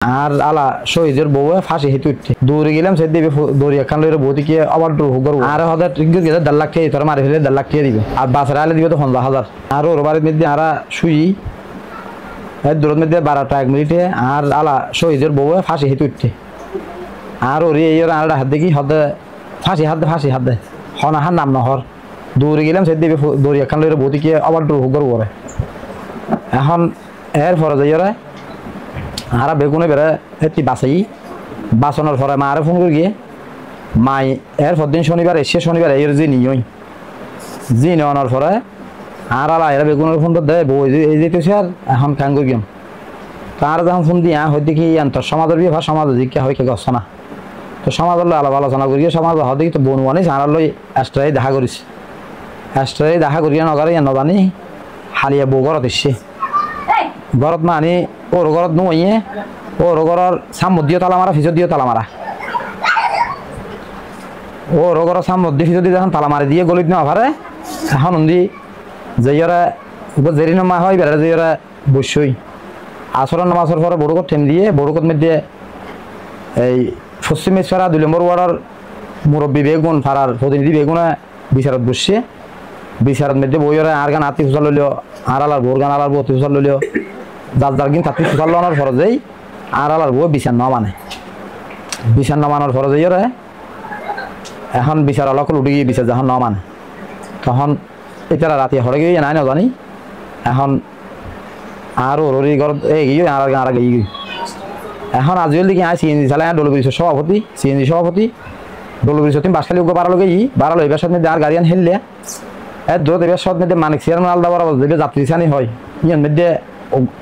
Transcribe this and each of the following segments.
আর আলা শহীদের বউ ফাঁসি হেতু উঠছে দৌড়ে গেলাম সে দেবে দৌড়ি একখান লইরে বউটিকে আবার আর হাজার গেছে 1.5 লাখ টাকা তোরা মারি ফেলে 1.5 লাখ টাকা দিবে আর বাসরা আলে দিবে তো 15,000 আর ওর বাড়ির মধ্যে আর শুই দূরের মধ্যে 12টা 1 মিনিটে আর আলা শহীদের বউ ফাঁসি হেতু উঠছে আর ওর এই আর হাত দেখি হদে ফাঁসি হাত দে হনা হার নাম নহর দৌড়ে গেলাম সে দেবে দৌড়ি একখান লইরে বউটিকে আবার করে এখন এর ফরে যাই আর বেগুনে বেড়ে এটি বাঁচানোর পরে মা আরে ফোন করে গিয়ে মাই এর পরদিন শনিবার এসে শনিবার এর যে নিয়ই জি নেওয়ানোর পরে আর আলা এরা বেগুনের ফোনটা দেয় বই এই যেতেছে আর এখন খান করে গিয়ে তার যখন ফোন দিয়ে হয় দেখি তোর সমাজের বিয়ে বা সমাজ জিজ্ঞা হয় কে গছে না তো সমাজের আলাপ আলোচনা করিয়ে সমাজ হয় দেখি তো বোন আনিস আর লই এক্সট্রাই দেখা করিস এক্সট্রাই দেখা করিয়া নগারে নজানি হালিয়া বউ ঘরত এসছে ঘরত মানি ওর ঘরত নুয়ে ওর ঘরের সামত দিয়ে তালা মারা ফিচর দিয়ে তালা মারা ওর ঘরের সামত দিয়ে ফিচর দিয়ে যখন তালা মারি দিয়ে গলিত নেওয়া পারে এখন উন্দি যেইরা জেরি নামা হয় বেড়া যেইরা বসই আসর নামাজের পরে বড়কত ঠেম দিয়ে বড়কত মধ্যে এই পশ্চিমেশ্বরা 2 নম্বর ওয়ার্ডের মুরব্বী বেগুন ফারার প্রতিনিধি বেগুনে বিচারত বসছে বিচারত মধ্যে বইরা আর গান আতি ফুসাল লইল আর আলার বোর গান আলার বউ অতি ফুসাল লইল যার কিন্তু তাতে ফুসাল লওয়ার ফরজেই আর আলার বউ বিচার না মানে বিচার না মানার ফরজেই রে এখন বিচার অলকল উঠে গিয়ে বিচার যখন না মানে তখন এটা রাতে হরে গিয়ে নাই না জানি এখন আর ওরই ঘর এই গিয়ে আর গিয়ে এখন আজকাল দেখি সিএনজি চালাই ডলবির সভাপতি ডলবির সত্যি বাসখালী বাড়ালো এবার সাথে আর গাড়িয়ান হেললে দূরত এবার সব মধ্যে মানিক চেয়ারম্যান আলাদা বরাবর যে যাত্রী চানি হয় ইয়ার মধ্যে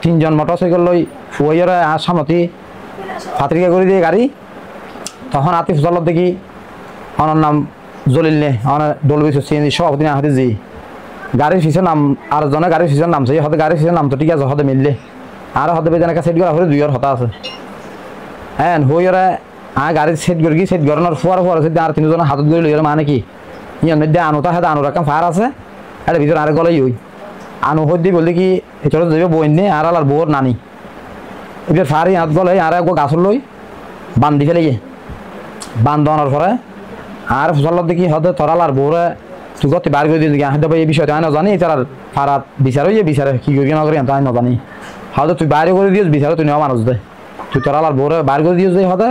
3 জন মোটরসাইকেল লই ফুয়াইয়েরা আর সামতি ফাত্রিকা করে দিয়ে গাড়ি তখন আতিফ জলত দেখি আমার নাম জলিল নে আমার ডলবি সিএনজি সভাপতি না হাতে যে গাড়ির ফিসের নাম আর জনে গাড়ির ফিসের নাম সেই হতে গাড়ির ফিসের নাম তো ঠিক আছে হতে মিললে আর হতে বেজান একটা সেট করা হলে 2 হতা আছে হ্যাঁ হইরা গাড়ির সেট করে সেট করানোর ফুয়ার সেট আর 3 জন হাতত ধরে লইরা মানে কি ইয়ার মধ্যে আনুতা হাতে আনুর রকম ফায়ার আছে এটা ভিতরে আর গলাই হই আনু হদ্দি বললে কি এছাড়া যাবে বই নে আর আলার বউর নানি এবার ফায়ার হাত গলে আর এক গাছর লই বান্ধি ফেলে গিয়ে বান্ধনের পরে আর ফসলত দেখি হতে তরালার বউরে তুই গতি বার করে দিয়ে হয়তো এই বিষয়টা আমি না জানি তার ফারাত বিচার হয়ে বিচারে কি করি না করি আমি না জানি হয়তো তুই বাইরে করে দিস বিচারে তুই নেওয়া মানুষ দে তুই তরালার বউরে বার করে দিস হতে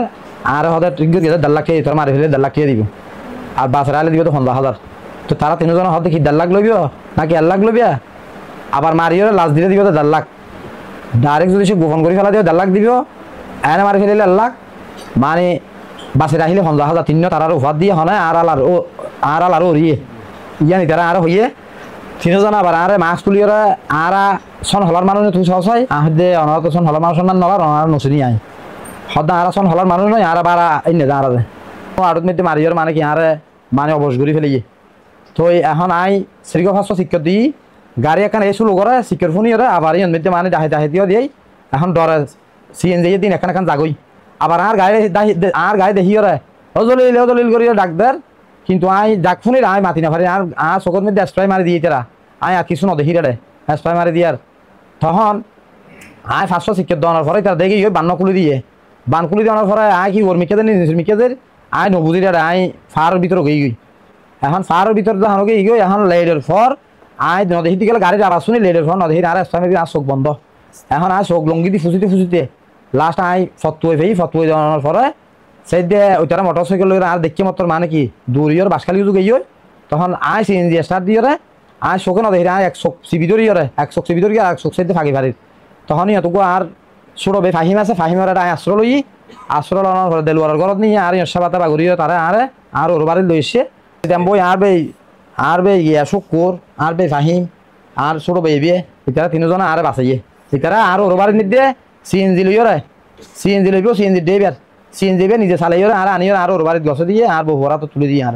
আর হতে ঠিক করে 1.5 লাখ টাকা তোর মারি ফেলে 1.5 লাখ টাকা দিব আর বাসরা আলে দিবে তো 15,000 তো তারা 3 জন হতে কি 1.5 লাখ লইব নাকি 1 লাখ লইবে আবার মারিও লাস্ট দিতে দিবে তো 1.5 লাখ ডাইরেক্ট যদি সে গোপন করে ফেলা দিও 1.5 লাখ দিব এনে মারি ফেলে 1 লাখ মানে বাসে আহিলে 15,000 3 তারার উফার দিয়ে হনে আর আলার ওরিয়ে ইয়ানি তারা আর হইয়ে 3 জন আবার আরে মাছ তুলিয়রা আর সন হলার মানুষ তুই সসাই আহদে অনার তো সন হলার মানুষ না নলার অনার নসিনি আই হদা আর সন হলার মানুষ নয় আর বারা ইনে জানারে আড়ত মধ্যে মারিয়র মানে কি আরে মানে অবশ করি ফেলিয়ে তো এখন আই শ্রীগ ফার্স্ট শিক্ষক দিই গাড়ি এখানে এসে লোকরা শিক্ষক ফোনই ওরা আবার এর মধ্যে মানে দাহে দিও দিই এখন ডরে সিএনজি দিন এখন জাগই আবার আর গাড়ি দেখি ওরা অজলিল করি ডাক্তার কিন্তু আই ডাক ফোনের আই মাতি না পারি আর চোখের মধ্যে স্প্রে মারি দিয়ে তারা আই আর কিছু নদেহি রে স্প্রে মারি দিয়ার তখন আই ফার্স্ট শিক্ষক দেওয়ার পরে তারা দেখি ওই বান্নকুলি দিয়ে বানকুলি দেওয়ার পরে আই কি ওর মিকেদের আই নবুজি আই ফারের ভিতরে গই এখন ফারের ভিতরে যখন গই এখন লেডের ফর আই নদেহি গেলে গাড়ির আওয়াজ শুনি লেডের ফর নদেহি আর স্প্রে আর চোখ বন্ধ এখন আই চোখ লঙ্গি দি ফুসিতে লাস্ট আই ফতুয়ে দেওয়ার পরে সেই দিয়ে ওই তারা মোটরসাইকেল আর দেখি মতো মানে কি দৌড়িয়র বাসখালি গই তখন আই সিএনজি স্টার্ট দিয়ে আই চোখে নদেহি আই 1 চোখ চিবি ধরি এক চোখ চিবি ধরি আর 1 চোখ সাইডে ফাঁকি ফারির তখন ইহতকু আর ছোটো বে ফাহিম আছে ফাহিমের আই আশ্রয় লই আশ্রয় লওয়ার পরে দেলুয়ার ঘরত নিয়ে আর ইসা বাগরি তারা আর ওর বাড়ি লইছে বই আর বে ইয়া শুকুর আর বে ফাহিম আর ছোটো বে বিয়ে এটারা 3 জন আর বাঁচাইয়ে এটারা আর ওর বাড়ির মধ্যে সিএনজি লইরে সিএনজি লইব সিএনজি ডেবার সিএনজি নিজে চালাইরে আর আনিয়ে আর ওর বাড়ির গছে দিয়ে আর বহুরা তো তুলে দিয়ে আর